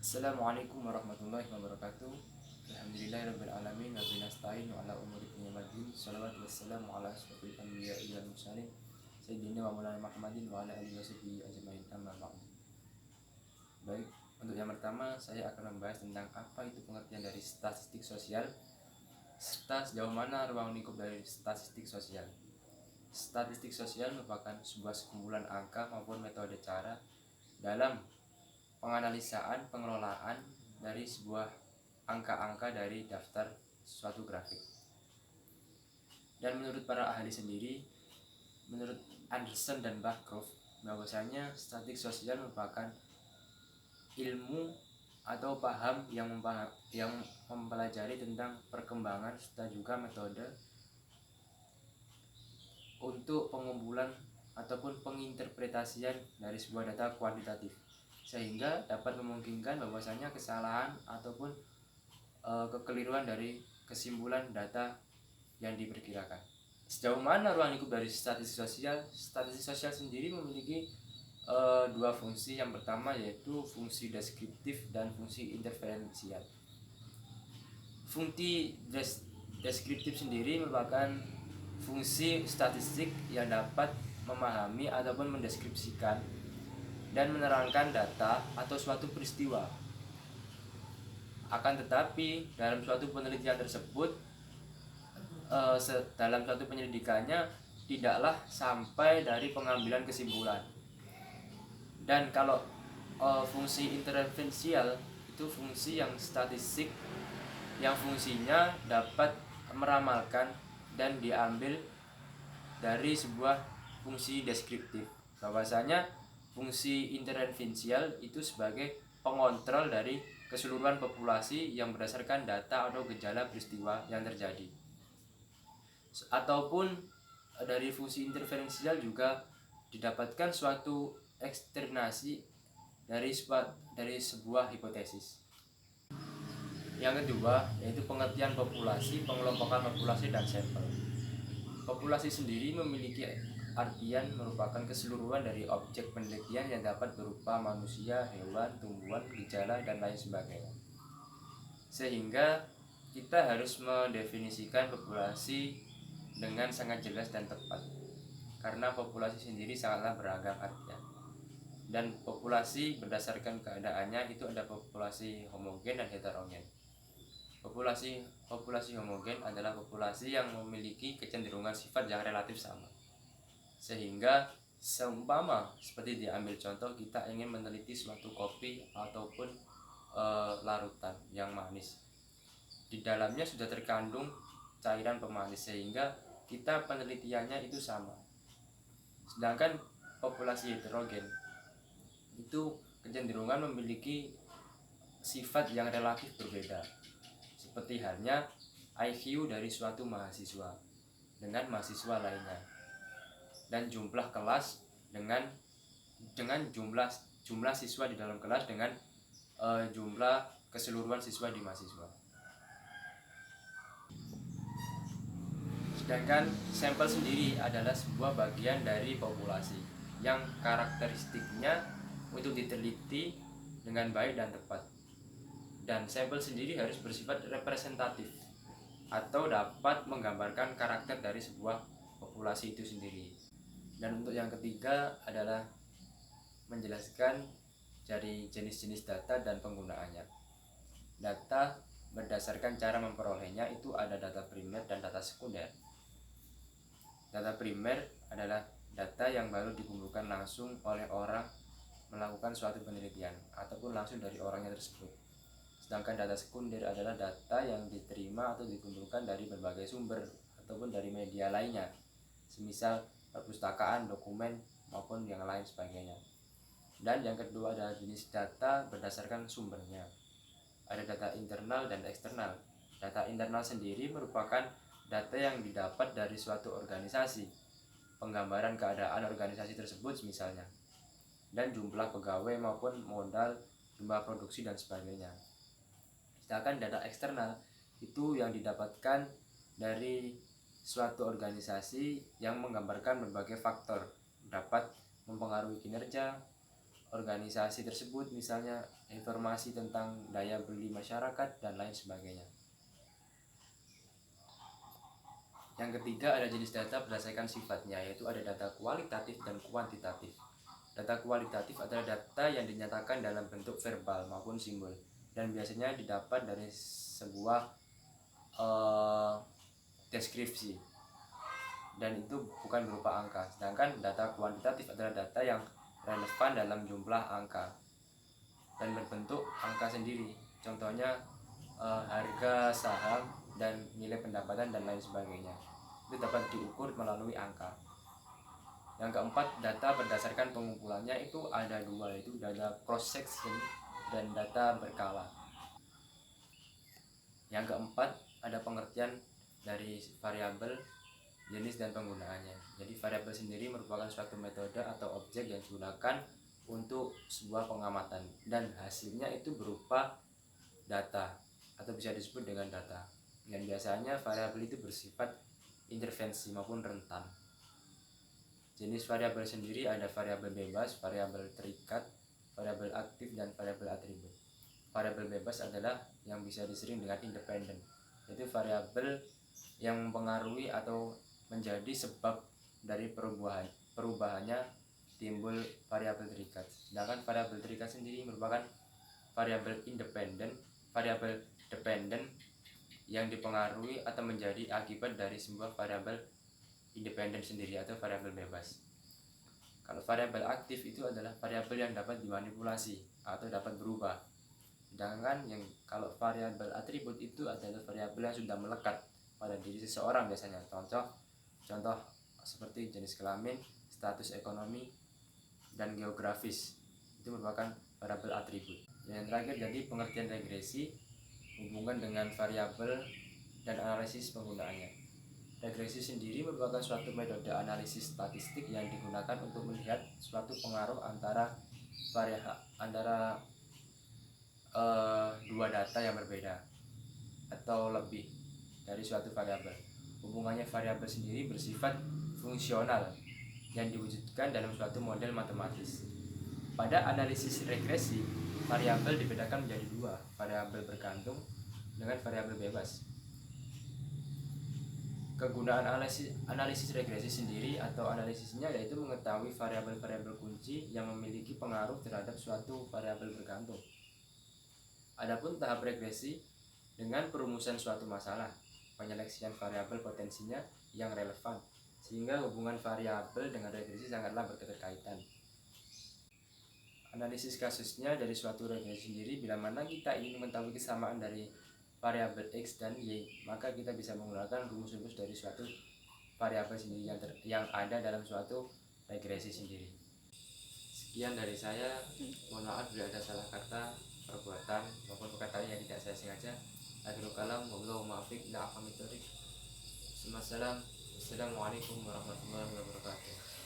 Assalamualaikum warahmatullahi wabarakatuh. Alhamdulillahirabbil alamin wa bihi nasta'in wa ala umuri dunya waddin. Shalawatu wassalamu ala asyrofil anbiya'i wal mursalin sayyidina wa maulana Muhammadin wa ala alihi wasahbihi ajmain, amma ba'du. Baik, untuk yang pertama saya akan membahas tentang apa itu pengertian dari statistik sosial serta sejauh mana ruang lingkup dari statistik sosial. Statistik sosial merupakan sebuah sekumpulan angka maupun metode cara dalam penganalisaan pengelolaan dari sebuah angka-angka dari daftar suatu grafik. Dan menurut para ahli sendiri, menurut Anderson dan Bancroft, bahwasanya statistik sosial merupakan ilmu atau paham yang mempelajari tentang perkembangan serta juga metode untuk pengumpulan ataupun penginterpretasian dari sebuah data kuantitatif, sehingga dapat memungkinkan bahwasanya kesalahan ataupun kekeliruan dari kesimpulan data yang diperkirakan. Sejauh mana ruang lingkup dari statistik sosial? Statistik sosial sendiri memiliki dua fungsi. Yang pertama yaitu fungsi deskriptif dan fungsi interferensial. Fungsi deskriptif sendiri merupakan fungsi statistik yang dapat memahami ataupun mendeskripsikan dan menerangkan data atau suatu peristiwa. Akan tetapi dalam suatu penelitian tersebut, dalam suatu penyelidikannya tidaklah sampai dari pengambilan kesimpulan. Dan kalau fungsi interferensial itu fungsi yang statistik yang fungsinya dapat meramalkan dan diambil dari sebuah fungsi deskriptif. Bahwasanya fungsi interferensial itu sebagai pengontrol dari keseluruhan populasi yang berdasarkan data atau gejala peristiwa yang terjadi. Ataupun dari fungsi interferensial juga didapatkan suatu eksternasi dari sebuah hipotesis. Yang kedua yaitu pengertian populasi, pengelompokan populasi dan sampel. Populasi sendiri memiliki artian merupakan keseluruhan dari objek penelitian yang dapat berupa manusia, hewan, tumbuhan, gejala, dan lain sebagainya. Sehingga kita harus mendefinisikan populasi dengan sangat jelas dan tepat, karena populasi sendiri sangatlah beragam artian. Dan populasi berdasarkan keadaannya itu ada populasi homogen dan heterogen. Populasi homogen adalah populasi yang memiliki kecenderungan sifat yang relatif sama. Sehingga seumpama seperti diambil contoh, kita ingin meneliti suatu kopi ataupun larutan yang manis. Di dalamnya sudah terkandung cairan pemanis, sehingga kita penelitiannya itu sama. Sedangkan populasi heterogen itu kecenderungan memiliki sifat yang relatif berbeda. Seperti halnya IQ dari suatu mahasiswa dengan mahasiswa lainnya, dan jumlah kelas dengan jumlah siswa di dalam kelas dengan jumlah keseluruhan siswa di mahasiswa. Sedangkan sampel sendiri adalah sebuah bagian dari populasi yang karakteristiknya untuk diteliti dengan baik dan tepat. Dan sampel sendiri harus bersifat representatif atau dapat menggambarkan karakter dari sebuah populasi itu sendiri. Dan untuk yang ketiga adalah menjelaskan dari jenis-jenis data dan penggunaannya. Data berdasarkan cara memperolehnya itu ada data primer dan data sekunder. Data primer adalah data yang baru dikumpulkan langsung oleh orang melakukan suatu penelitian ataupun langsung dari orangnya tersebut. Sedangkan data sekunder adalah data yang diterima atau dikumpulkan dari berbagai sumber ataupun dari media lainnya, semisal perpustakaan, dokumen, maupun yang lain sebagainya. Dan yang kedua adalah jenis data berdasarkan sumbernya. Ada data internal dan eksternal. Data internal sendiri merupakan data yang didapat dari suatu organisasi, penggambaran keadaan organisasi tersebut misalnya, dan jumlah pegawai maupun modal, jumlah produksi dan sebagainya. Sedangkan data eksternal itu yang didapatkan dari suatu organisasi yang menggambarkan berbagai faktor dapat mempengaruhi kinerja, organisasi tersebut, misalnya informasi tentang daya beli masyarakat dan lain sebagainya. Yang ketiga ada jenis data berdasarkan sifatnya, yaitu ada data kualitatif dan kuantitatif. Data kualitatif adalah data yang dinyatakan dalam bentuk verbal maupun simbol dan biasanya didapat dari sebuah deskripsi dan itu bukan berupa angka. Sedangkan data kuantitatif adalah data yang relevan dalam jumlah angka dan berbentuk angka sendiri. Contohnya harga saham dan nilai pendapatan dan lain sebagainya. Itu dapat diukur melalui angka. Yang keempat, data berdasarkan pengumpulannya itu ada dua, yaitu data cross section dan data berkala. Yang keempat, ada pengertian dari variabel, jenis dan penggunaannya. Jadi variabel sendiri merupakan suatu metode atau objek yang digunakan untuk sebuah pengamatan dan hasilnya itu berupa data atau bisa disebut dengan data. Dan biasanya variabel itu bersifat intervensi maupun rentan. Jenis variabel sendiri ada variabel bebas, variabel terikat, variabel aktif, dan variabel atribut. Variabel bebas adalah yang bisa disering dengan independen, yaitu variabel yang mempengaruhi atau menjadi sebab dari perubahannya timbul variabel terikat. Sedangkan variabel terikat sendiri merupakan variabel independen, variabel dependen yang dipengaruhi atau menjadi akibat dari sebuah variabel independen sendiri atau variabel bebas. Kalau variabel aktif itu adalah variabel yang dapat dimanipulasi atau dapat berubah. Sedangkan yang kalau variabel atribut itu adalah variabel yang sudah melekat pada diri seseorang biasanya. Contoh seperti jenis kelamin, status ekonomi, dan geografis. Itu merupakan variabel atribut. Yang terakhir jadi pengertian regresi, hubungan dengan variabel dan analisis penggunaannya. Regresi sendiri merupakan suatu metode analisis statistik yang digunakan untuk melihat suatu pengaruh antara dua data yang berbeda atau lebih dari suatu variabel. Hubungannya variabel sendiri bersifat fungsional yang diwujudkan dalam suatu model matematis. Pada analisis regresi, variabel dibedakan menjadi dua, variabel bergantung dengan variabel bebas. Kegunaan analisis regresi sendiri atau analisisnya yaitu mengetahui variabel-variabel kunci yang memiliki pengaruh terhadap suatu variabel bergantung. Adapun tahap regresi dengan perumusan suatu masalah, penyeleksian variabel potensinya yang relevan, sehingga hubungan variabel dengan regresi sangatlah berketerkaitan. Analisis kasusnya dari suatu regresi sendiri, bila mana kita ingin mengetahui kesamaan dari variabel X dan Y, maka kita bisa menggunakan rumus-rumus dari suatu variabel sendiri yang ada dalam suatu regresi sendiri. Sekian dari saya, mohon maaf bila ada salah kata, perbuatan maupun perkataan yang tidak saya sengaja. Akhirul kalam, wallahu muwaffiq ila aqwamit thoriq. Assalamualaikum warahmatullahi wabarakatuh.